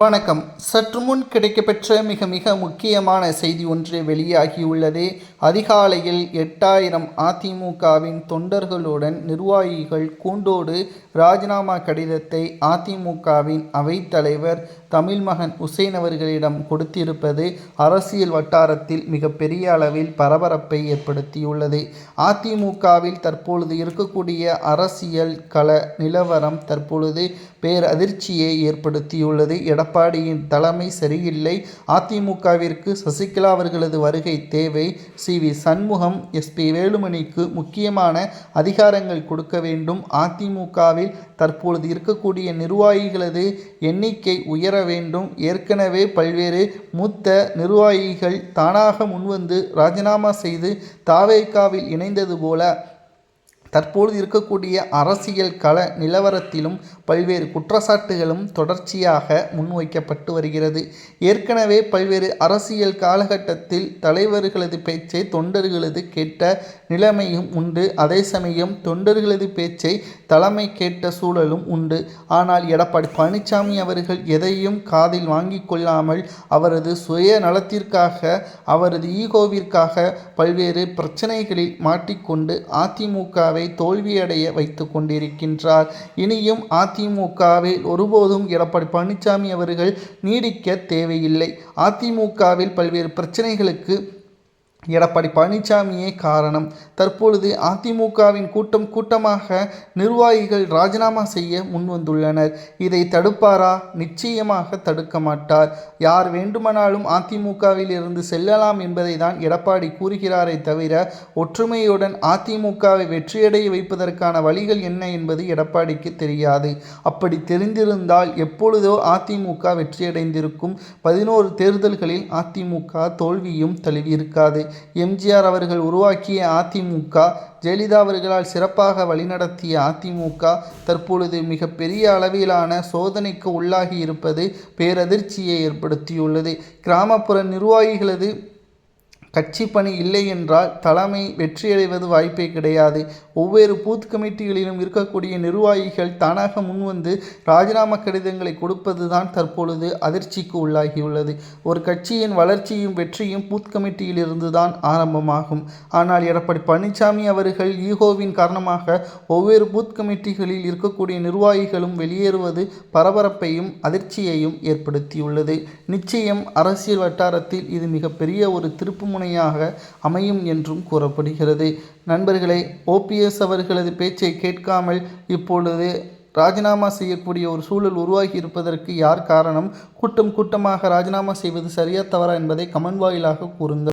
வணக்கம். சற்று முன் கிடைக்கப்பெற்ற மிக மிக முக்கியமான செய்தி ஒன்று வெளியாகியுள்ளது. அதிகாலையில் 8000 அதிமுகவின் தொண்டர்களுடன் நிர்வாகிகள் கூண்டோடு ராஜினாமா கடிதத்தை அதிமுகவின் அவைத்தலைவர் தமிழ்மகன் உசேன் அவர்களிடம் கொடுத்திருப்பது அரசியல் வட்டாரத்தில் மிகப்பெரிய அளவில் பரபரப்பை ஏற்படுத்தியுள்ளது. அதிமுகவில் தற்பொழுது இருக்கக்கூடிய அரசியல் கள நிலவரம் தற்பொழுது பேரதிர்ச்சியை ஏற்படுத்தியுள்ளது. எடப்பாடியின் தலைமை சரியில்லை. அதிமுகவிற்கு சசிகலா அவர்களது வருகை தேவை. சி.வி. சண்முகம், எஸ்.பி. வேலுமணிக்கு முக்கியமான அதிகாரங்கள் கொடுக்க வேண்டும். அதிமுகவில் தற்பொழுது இருக்கக்கூடிய நிர்வாகிகளது எண்ணிக்கை உயர வேண்டும். ஏற்கனவே பல்வேறு மூத்த நிர்வாகிகள் தானாக முன்வந்து ராஜினாமா செய்து தாவேகாவில் இணைந்தது போல தற்பொழுது இருக்கக்கூடிய அரசியல் கள நிலவரத்திலும் பல்வேறு குற்றச்சாட்டுகளும் தொடர்ச்சியாக முன்வைக்கப்பட்டு வருகிறது. ஏற்கனவே பல்வேறு அரசியல் காலகட்டத்தில் தலைவர்களது பேச்சை தொண்டர்களது கேட்ட நிலைமையும் உண்டு. அதே சமயம் தொண்டர்களது பேச்சை தலைமை கேட்ட சூழலும் உண்டு. ஆனால் எடப்பாடி பழனிசாமி அவர்கள் எதையும் காதில் வாங்கி கொள்ளாமல் அவரது சுய நலத்திற்காக அவரது ஈகோவிற்காக பல்வேறு பிரச்சனைகளில் மாட்டிக்கொண்டு அதிமுகவை தோல்வியடைய வைத்து கொண்டிருக்கின்றார். இனியும் அதிமுகவில் ஒருபோதும் எடப்பாடி பழனிசாமி அவர்கள் நீடிக்க தேவையில்லை. அதிமுகவில் பல்வேறு பிரச்சனைகளுக்கு எடப்பாடி பழனிசாமியே காரணம். தற்பொழுது அதிமுகவின் கூட்டமாக நிர்வாகிகள் ராஜினாமா செய்ய முன்வந்துள்ளனர். இதை தடுப்பாரா? நிச்சயமாக தடுக்க மாட்டார். யார் வேண்டுமானாலும் அதிமுகவில் இருந்து செல்லலாம் என்பதை தான் எடப்பாடி கூறுகிறாரே தவிர ஒற்றுமையுடன் அதிமுகவை வெற்றியடைய வைப்பதற்கான வழிகள் என்ன என்பது எடப்பாடிக்கு தெரியாது. அப்படி தெரிந்திருந்தால் எப்பொழுதோ அதிமுக வெற்றியடைந்திருக்கும். 11 தேர்தல்களில் அதிமுக தோல்வியும் தழுவியிருக்காது. எம்.ஜி.ஆர். அவர்கள் உருவாக்கிய அதிமுக, ஜெயலலிதா அவர்களால் சிறப்பாக வழிநடத்திய அதிமுக தற்பொழுது மிகப்பெரிய அளவிலான சோதனைக்கு உள்ளாகி இருப்பது பேரதிர்ச்சியை ஏற்படுத்தியுள்ளது. கிராமப்புற நிர்வாகிகளது கட்சி பணி இல்லை என்றால் தலைமை வெற்றியடைவது வாய்ப்பே கிடையாது. ஒவ்வொரு பூத் கமிட்டிகளிலும் இருக்கக்கூடிய நிர்வாகிகள் தானாக முன்வந்து ராஜினாமா கடிதங்களை கொடுப்பது தான் தற்பொழுது அதிர்ச்சிக்கு உள்ளாகியுள்ளது. ஒரு கட்சியின் வளர்ச்சியும் வெற்றியும் பூத் கமிட்டியில் இருந்து தான் ஆரம்பமாகும். ஆனால் எடப்பாடி பழனிசாமி அவர்கள் ஈகோவின் காரணமாக ஒவ்வொரு பூத் கமிட்டிகளில் இருக்கக்கூடிய நிர்வாகிகளும் வெளியேறுவது பரபரப்பையும் அதிர்ச்சியையும் ஏற்படுத்தியுள்ளது. நிச்சயம் அரசியல் வட்டாரத்தில் இது மிகப்பெரிய ஒரு திருப்புமுனை அமையும் என்றும் கூறப்படுகிறது. நண்பர்களே, ஓபிஎஸ் அவர்களது பேச்சை கேட்காமல் இப்பொழுது ராஜினாமா செய்யக்கூடிய ஒரு சூழல் உருவாகி இருப்பதற்கு யார் காரணம்? கூட்டமாக ராஜினாமா செய்வது சரியா தவறா என்பதை கமெண்ட் வாயிலாக கூறுங்கள்.